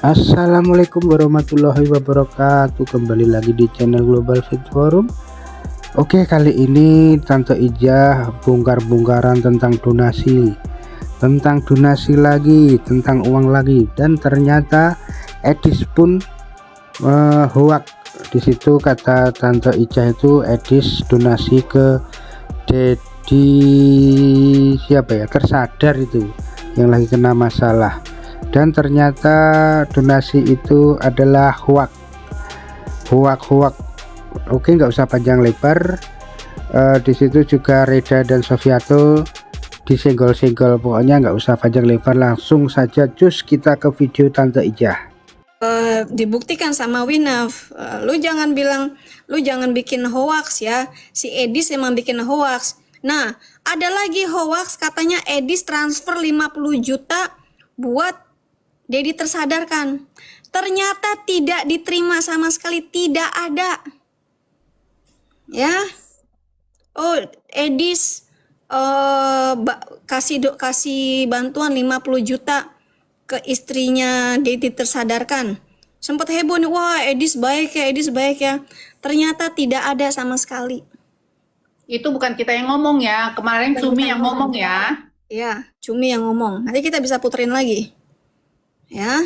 Assalamualaikum warahmatullahi wabarakatuh. Kembali lagi di channel Global Fit Forum. Oke, kali ini Tante Ijah bongkar-bongkaran tentang donasi. Tentang donasi lagi, tentang uang lagi, dan ternyata Edis pun hoak. Di situ kata Tante Ijah itu Edis donasi ke Dedi siapa ya, tersadar itu yang lagi kena masalah, dan ternyata donasi itu adalah hoak. Oke, nggak usah panjang lebar. Di situ juga Reda dan Sofiatul disenggol-senggol. Pokoknya nggak usah panjang lebar, langsung saja cus kita ke video Tante Ijah. Dibuktikan sama Winaf. Lu jangan bikin hoax ya. Si Edis emang bikin hoax. Nah, ada lagi hoax katanya Edis transfer 50 juta buat Dedi tersadarkan. Ternyata tidak diterima sama sekali, tidak ada. Ya. Oh, Edis kasih bantuan 50 juta ke istrinya Dedi tersadarkan. Sempat heboh nih, wah Edis baik ya. Ternyata tidak ada sama sekali. Itu bukan kita yang ngomong ya, kemarin Cumi yang ngomong ya. Ya, Cumi yang ngomong. Nanti kita bisa puterin lagi. Ya.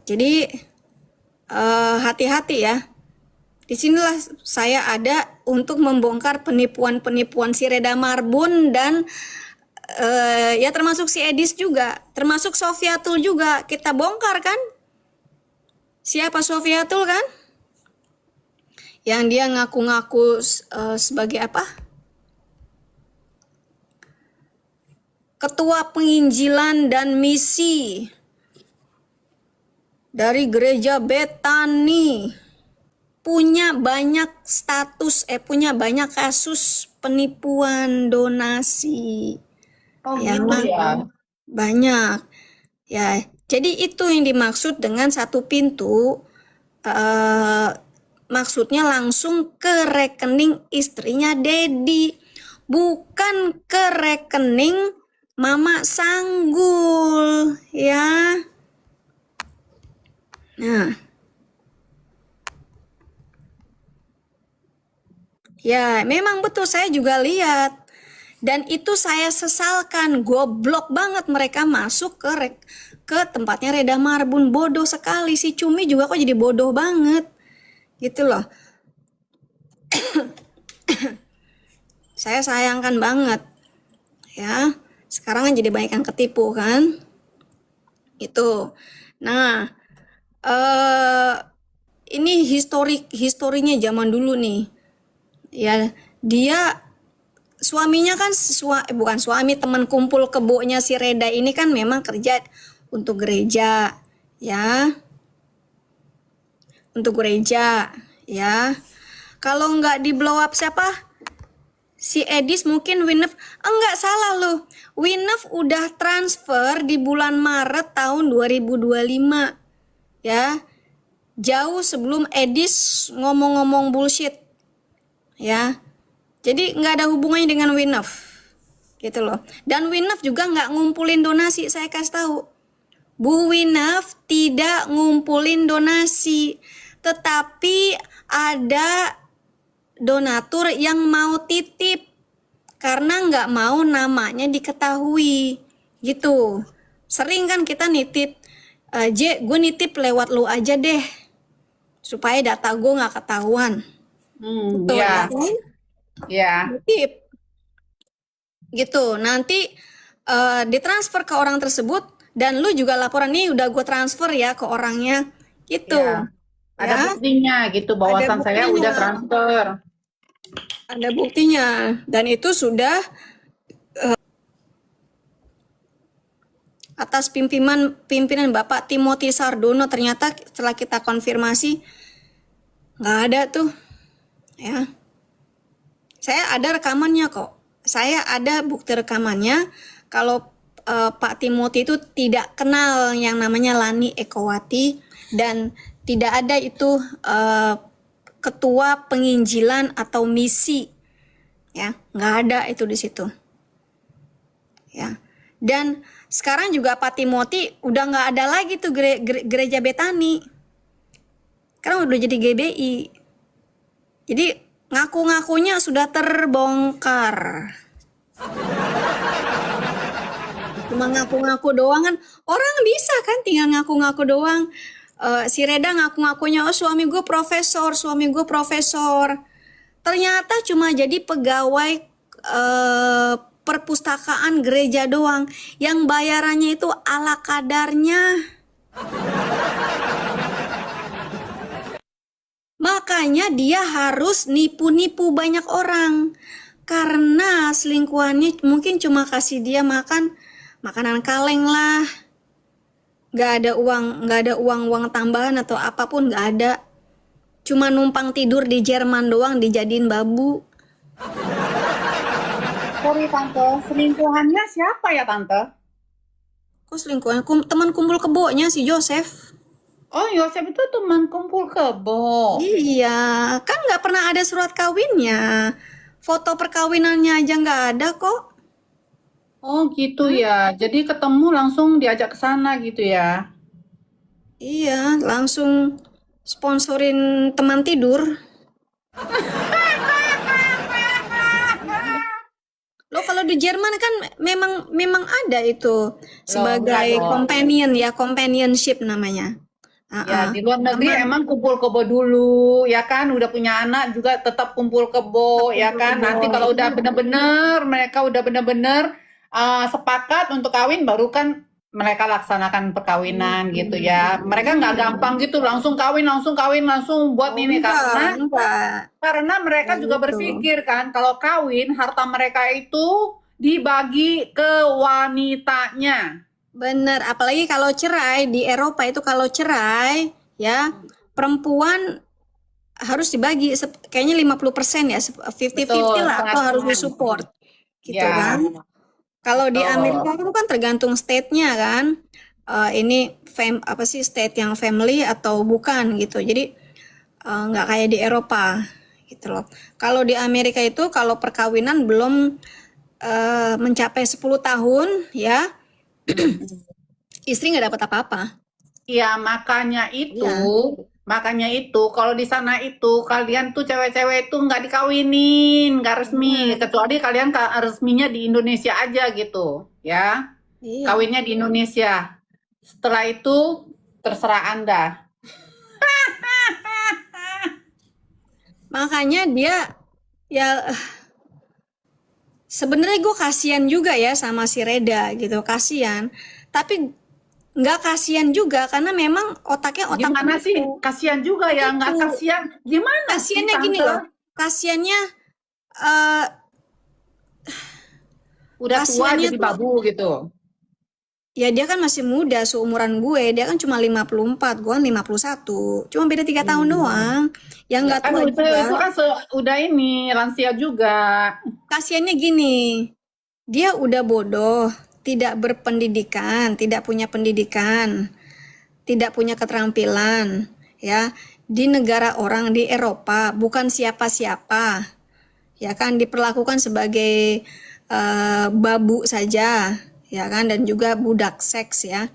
Jadi hati-hati ya. Disinilah saya ada untuk membongkar penipuan si Reda Marbun dan ya termasuk si Edis juga, termasuk Sofiatul juga kita bongkar kan. Siapa Sofiatul kan? Yang dia ngaku-ngaku sebagai apa? Ketua penginjilan dan misi dari gereja Betani. Punya banyak punya banyak kasus penipuan donasi. Oh gitu ya. Banyak. Ya, jadi itu yang dimaksud dengan satu pintu. Maksudnya langsung ke rekening istrinya Dedi, bukan ke rekening Mama Sanggul, ya. Nah, ya memang betul, saya juga lihat. Dan itu saya sesalkan, goblok banget mereka masuk ke tempatnya Reda Marbun, bodoh sekali. Si Cumi juga kok jadi bodoh banget, gitu loh. Saya sayangkan banget, ya. Sekarang kan jadi banyak yang ketipu kan, itu. Nah, ini historinya zaman dulu nih, ya. Dia suaminya kan bukan suami, teman kumpul kebonya si Reda ini kan memang kerja untuk gereja, ya. Untuk gereja, ya. Kalau nggak di blow up siapa? Si Edis, mungkin Winef. Enggak, salah loh. Winef udah transfer di bulan Maret tahun 2025. Ya. Jauh sebelum Edis ngomong-ngomong bullshit. Ya. Jadi nggak ada hubungannya dengan Winef, gitu loh. Dan Winef juga nggak ngumpulin donasi, saya kasih tahu. Bu Winef tidak ngumpulin donasi, tetapi ada donatur yang mau titip karena nggak mau namanya diketahui, gitu. Sering kan kita nitip, gue nitip lewat lu aja deh, supaya data gue nggak ketahuan. Betul ya. Ya. Tip gitu, nanti ditransfer ke orang tersebut dan lu juga laporan, nih udah gue transfer ya ke orangnya, gitu ya. Ada ya, buktinya gitu, bahwasan saya udah transfer, ada buktinya. Dan itu sudah atas pimpinan Bapak Timothy Sardono. Ternyata setelah kita konfirmasi nggak ada tuh, ya. Saya ada rekamannya kok. Saya ada bukti rekamannya kalau Pak Timothy itu tidak kenal yang namanya Lani Ekowati, dan tidak ada itu ketua penginjilan atau misi, ya, nggak ada itu di situ, ya. Dan sekarang juga Pak Timothy udah nggak ada lagi tuh gereja Betani. Sekarang udah jadi GBI. Jadi ngaku-ngakunya sudah terbongkar. Cuma ngaku-ngaku doang kan. Orang bisa kan tinggal ngaku-ngaku doang. Si Reda ngaku-ngakunya, oh suami gue profesor, suami gue profesor. Ternyata cuma jadi pegawai perpustakaan gereja doang. Yang bayarannya itu ala kadarnya. Makanya dia harus nipu-nipu banyak orang. Karena selingkuhannya mungkin cuma kasih dia makan makanan kaleng lah. Gak ada uang tambahan atau apapun, gak ada. Cuma numpang tidur di Jerman doang dijadiin babu. Sorry Tante, selingkuhannya siapa ya Tante? Kok selingkuhan? Teman kumpul kebonya si Joseph. Oh, Yosef itu teman kumpul kebo. Iya, kan nggak pernah ada surat kawinnya. Foto perkawinannya aja nggak ada kok. Oh gitu ya, jadi ketemu langsung diajak ke sana gitu ya. Iya, langsung sponsorin teman tidur. Lo kalau di Jerman kan memang ada itu sebagai enggak dong. companion ya, companionship namanya. Ya, di luar negeri emang kumpul kebo dulu, ya kan? Udah punya anak juga tetap kumpul kebo, ya kan? Nanti kalau udah bener-bener, mereka udah bener-bener sepakat untuk kawin, baru kan mereka laksanakan perkawinan gitu ya. Mereka nggak gampang gitu, langsung kawin, langsung buat ini enggak. karena mereka juga Gitu. berpikir kan, kalau kawin, harta mereka itu dibagi ke wanitanya. Bener, apalagi kalau cerai di Eropa itu kalau cerai ya perempuan harus dibagi kayaknya 50% ya, 50-50 lah, atau harus disupport gitu Ya. kan. Kalau di Amerika itu kan tergantung state-nya kan. Ini apa sih state yang family atau bukan gitu. Jadi nggak kayak di Eropa gitu loh. Kalau di Amerika itu kalau perkawinan belum mencapai 10 tahun ya istri nggak dapat apa-apa. Iya, makanya itu kalau di sana itu kalian tuh cewek-cewek itu nggak dikawinin, nggak resmi, kecuali kalian resminya di Indonesia aja gitu, ya. Iya. Kawinnya di Indonesia. Setelah itu terserah Anda. Makanya dia ya sebenarnya gue kasihan juga ya sama si Reda gitu, kasihan. Tapi nggak kasihan juga karena memang otaknya otak Gimana sih? penipu. Kasihan juga ya, nggak Penipu. kasihan. Gimana sih, Kasihannya gini Tante? loh, kasihannya eh, Udah tua kasihannya jadi tuh babu gitu. ya dia kan masih muda seumuran gue, dia kan cuma 54, gue kan 51, cuma beda 3 tahun doang. Yang nggak Kan tua itu juga. kan udah ini lansia juga. Kasihannya gini, dia udah bodoh, tidak berpendidikan, tidak punya pendidikan, tidak punya keterampilan, ya. Di negara orang di Eropa, bukan siapa-siapa, ya kan, diperlakukan sebagai babu saja, ya kan, dan juga budak seks ya.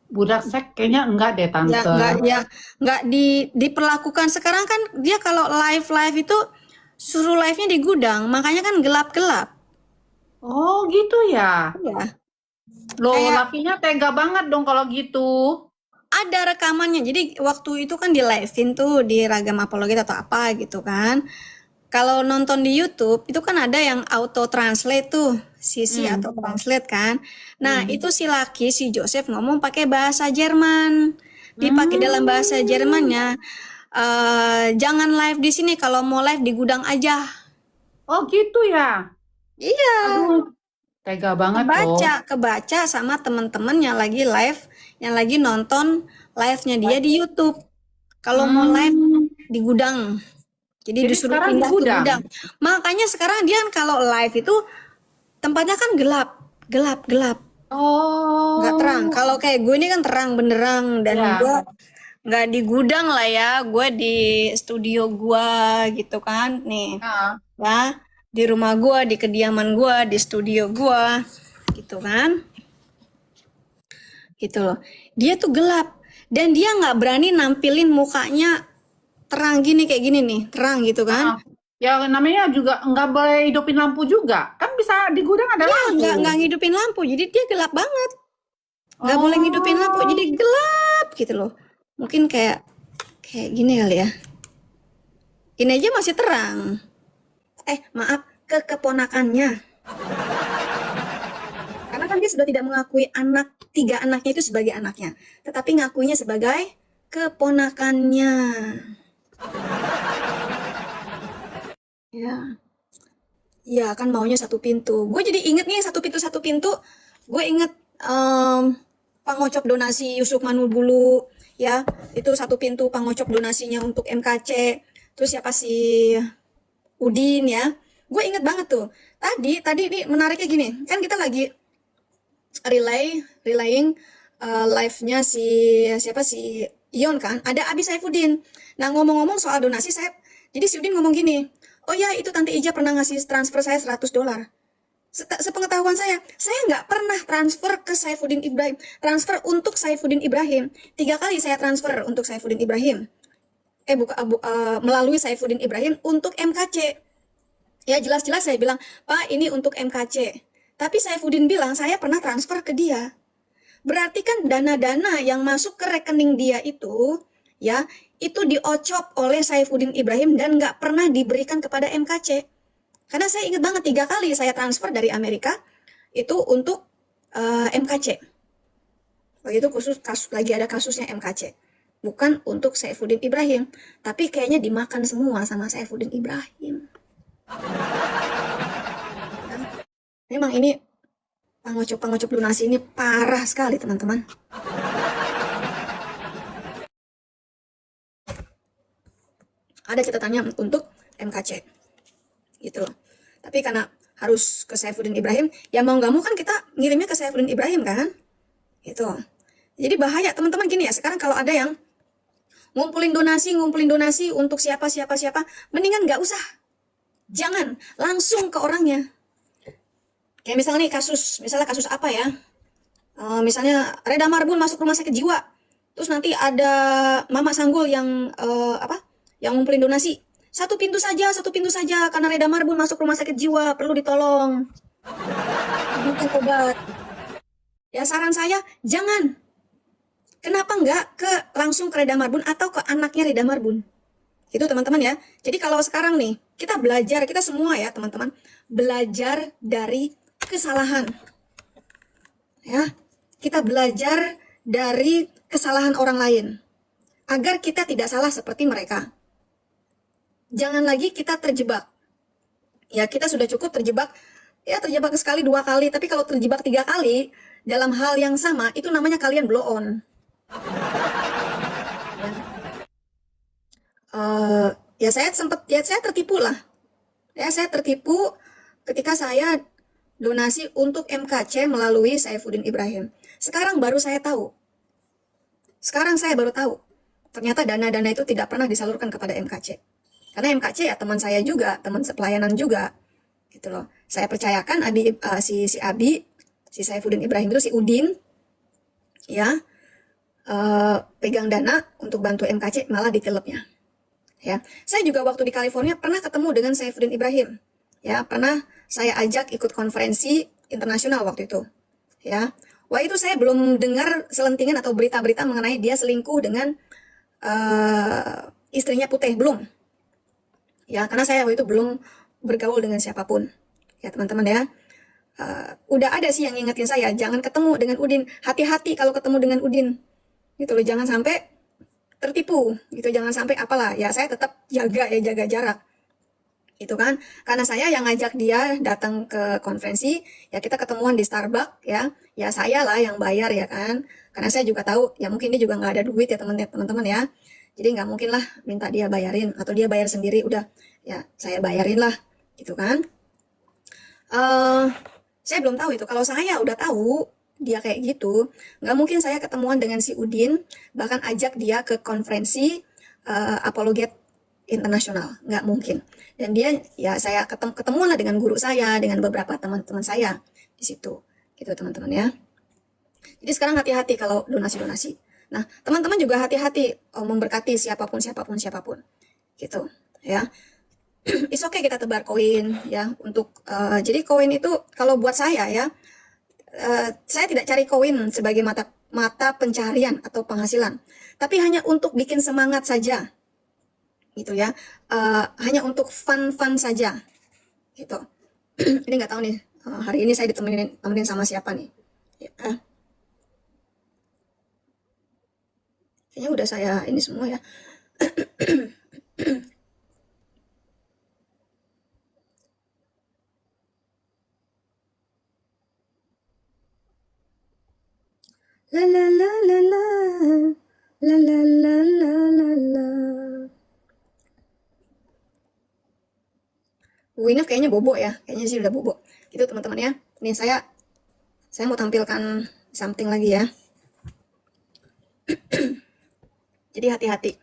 Budak seks kayaknya enggak deh, Tante. Nggak diperlakukan sekarang kan dia kalau live itu suruh live-nya di gudang, makanya kan gelap-gelap. Oh gitu ya. Ya. Loh, Kayak- lakinya tega banget dong kalau gitu. Ada rekamannya. Jadi waktu itu kan di live-in tuh di Ragam Apologet atau apa gitu kan. Kalau nonton di YouTube itu kan ada yang auto translate tuh, sisi atau translate kan. Nah, itu si laki si Joseph ngomong pakai bahasa Jerman. Dipakai dalam bahasa Jermannya. Jangan live di sini, kalau mau live di gudang aja. Oh gitu ya. Iya. Aduh, tega banget loh. Kebaca sama temen-temen yang lagi live, yang lagi nonton live-nya dia di YouTube. Kalau mau live di gudang. Jadi disuruh sekarang pindah di ke gudang? gudang. Makanya sekarang dia kalau live itu tempatnya kan gelap. Oh. Nggak terang. Kalau kayak gue ini kan terang benderang dan Ya. gue nggak di gudang lah ya. Gue di studio gue gitu kan. Nih. Nah, Ya. di rumah gua, di kediaman gua, di studio gua, gitu kan? Gitu loh. Dia tuh gelap dan dia nggak berani nampilin mukanya terang gini kayak gini nih, terang gitu kan? Ah, ya namanya juga nggak boleh hidupin lampu juga. Kan bisa di gudang ada Ya lampu. nggak ngidupin lampu, jadi dia gelap banget. Nggak boleh ngidupin lampu, Oh, jadi gelap gitu loh. Mungkin kayak gini kali ya. Ini aja masih terang. Maaf, ke keponakannya. Karena kan dia sudah tidak mengakui tiga anaknya itu sebagai anaknya, tetapi ngakuinya sebagai keponakannya. Ya, ya kan maunya satu pintu. Gue jadi inget nih satu pintu. Gue inget pangocop donasi Yusuf Manulbulu, ya itu satu pintu pangocop donasinya untuk MKC. Terus siapa sih Udin ya? Gue inget banget tuh. Tadi ini menariknya gini, kan kita lagi relaying live-nya siapa sih Ion kan, ada Abi Saifuddin. Nah ngomong-ngomong soal donasi, jadi si Udin ngomong gini, oh ya itu Tante Ija pernah ngasih transfer saya $100. Sepengetahuan saya nggak pernah transfer ke Saifuddin Ibrahim, transfer untuk Saifuddin Ibrahim. 3 kali saya transfer untuk Saifuddin Ibrahim. Melalui Saifuddin Ibrahim untuk MKC. Ya jelas-jelas saya bilang, Pak ini untuk MKC. Tapi Saifuddin bilang saya pernah transfer ke dia. Berarti kan dana-dana yang masuk ke rekening dia itu, ya itu diocop oleh Saifuddin Ibrahim dan nggak pernah diberikan kepada MKC. Karena saya ingat banget 3 kali saya transfer dari Amerika itu untuk MKC. Begitu lagi ada kasusnya MKC. Bukan untuk Saifuddin Ibrahim, tapi kayaknya dimakan semua sama Saifuddin Ibrahim. Memang ini pangocop donasi ini parah sekali teman-teman. Ada catatannya untuk MKC gitu. Tapi karena harus ke Saifuddin Ibrahim, ya mau nggak mau kan kita ngirimnya ke Saifuddin Ibrahim kan, gitu. Jadi bahaya teman-teman gini ya. Sekarang kalau ada yang ngumpulin donasi untuk siapa, mendingan nggak usah. Jangan, langsung ke orangnya. Kayak misalnya nih kasus apa ya? Misalnya Reda Marbun masuk rumah sakit jiwa. Terus nanti ada Mama Sanggul yang yang ngumpulin donasi. Satu pintu saja karena Reda Marbun masuk rumah sakit jiwa, perlu ditolong. Bukan obat. Ya saran saya, jangan. Kenapa nggak langsung ke Reda Marbun atau ke anaknya Reda Marbun? Itu teman-teman ya. Jadi kalau sekarang nih, kita belajar, kita semua ya teman-teman, belajar dari kesalahan. Ya, kita belajar dari kesalahan orang lain. Agar kita tidak salah seperti mereka. Jangan lagi kita terjebak. Ya, kita sudah cukup terjebak sekali, 2 kali. Tapi kalau terjebak 3 kali, dalam hal yang sama, itu namanya kalian blow on. Saya tertipu lah. Ya, saya tertipu ketika saya donasi untuk MKC melalui Saifuddin Ibrahim. Sekarang saya baru tahu. Ternyata dana-dana itu tidak pernah disalurkan kepada MKC. Karena MKC ya teman saya juga, teman sepelayanan juga. Gitu loh. Saya percayakan si Abi, si Saifuddin Ibrahim itu si Udin, ya, pegang dana untuk bantu MKC malah ditelepnya. Ya, saya juga waktu di California pernah ketemu dengan Saifuddin Ibrahim. Ya, pernah saya ajak ikut konferensi internasional waktu itu. Ya, itu saya belum dengar selentingan atau berita-berita mengenai dia selingkuh dengan istrinya Putih, belum. Ya, karena saya waktu itu belum bergaul dengan siapapun. Ya, teman-teman ya. Udah ada sih yang ngingetin saya, jangan ketemu dengan Udin. Hati-hati kalau ketemu dengan Udin. Gitu loh, jangan sampai tertipu gitu, jangan sampai apalah. Ya saya tetap jaga jarak itu kan, karena saya yang ngajak dia datang ke konferensi, ya kita ketemuan di Starbucks, ya saya lah yang bayar ya kan, karena saya juga tahu ya mungkin dia juga nggak ada duit ya teman-teman ya, jadi nggak mungkin lah minta dia bayarin atau dia bayar sendiri, udah ya saya bayarin lah gitu kan. Saya belum tahu itu. Kalau saya udah tahu dia kayak gitu, nggak mungkin saya ketemuan dengan si Udin, bahkan ajak dia ke konferensi apologet internasional, nggak mungkin. Dan dia, ya saya ketemuan lah dengan guru saya, dengan beberapa teman-teman saya di situ, gitu teman-teman ya. Jadi sekarang hati-hati kalau donasi-donasi. Nah, teman-teman juga hati-hati memberkati siapapun, gitu ya. It's okay kita tebar koin ya untuk jadi koin itu kalau buat saya ya, saya tidak cari koin sebagai mata pencaharian atau penghasilan, tapi hanya untuk bikin semangat saja, gitu ya. Hanya untuk fun saja, gitu. Ini nggak tahu nih, hari ini saya ditemenin sama siapa nih? Ya. Kayaknya udah saya ini semua ya. La la la la la la la la la la la. Winef kayaknya bobo ya, kayaknya sih udah bobo. Gitu teman-teman ya. Nih saya mau tampilkan something lagi ya. Jadi hati-hati.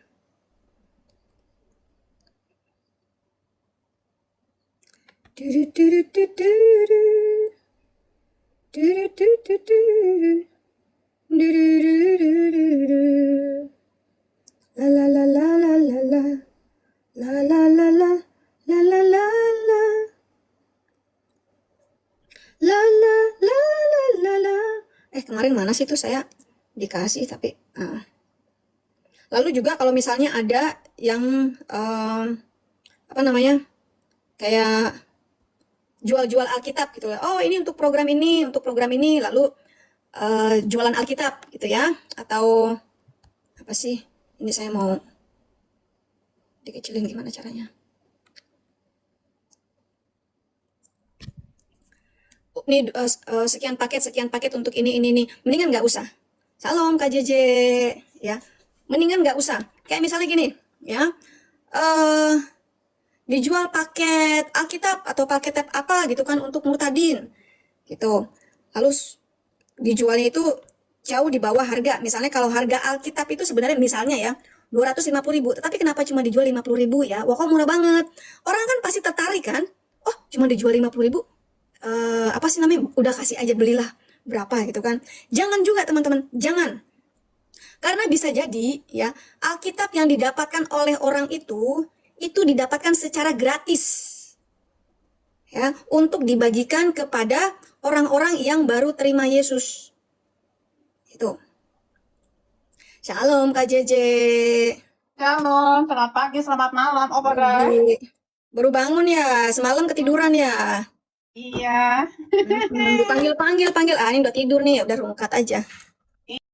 La la la la la la la la la la la la la la la la la la la la. Kemarin mana sih tuh saya dikasih tapi lalu juga kalau misalnya ada yang apa namanya kayak jual-jual Alkitab gitu ya. Oh ini untuk program ini lalu jualan Alkitab gitu ya, atau apa sih, ini saya mau dikecilin gimana caranya. Nih sekian paket untuk ini mendingan nggak usah. Salam KJJ ya, mendingan nggak usah. Kayak misalnya gini ya, dijual paket Alkitab atau paket tab apa gitu kan untuk murtadin gitu, lalu dijualnya itu jauh di bawah harga. Misalnya kalau harga Alkitab itu sebenarnya misalnya ya 250.000, tetapi kenapa cuma dijual 50.000 ya? Wah kok murah banget. Orang kan pasti tertarik kan? Oh cuma dijual 50.000, apa sih namanya? Udah kasih aja, belilah berapa gitu kan? Jangan juga teman-teman, jangan. Karena bisa jadi ya Alkitab yang didapatkan oleh orang itu didapatkan secara gratis ya, untuk dibagikan kepada orang-orang yang baru terima Yesus. Itu. Shalom KJJ. Shalom, selamat pagi, selamat malam. Oh, Baru bangun ya, semalam ketiduran ya. Iya. Dipanggil. Ini udah tidur nih, udah rungkat aja.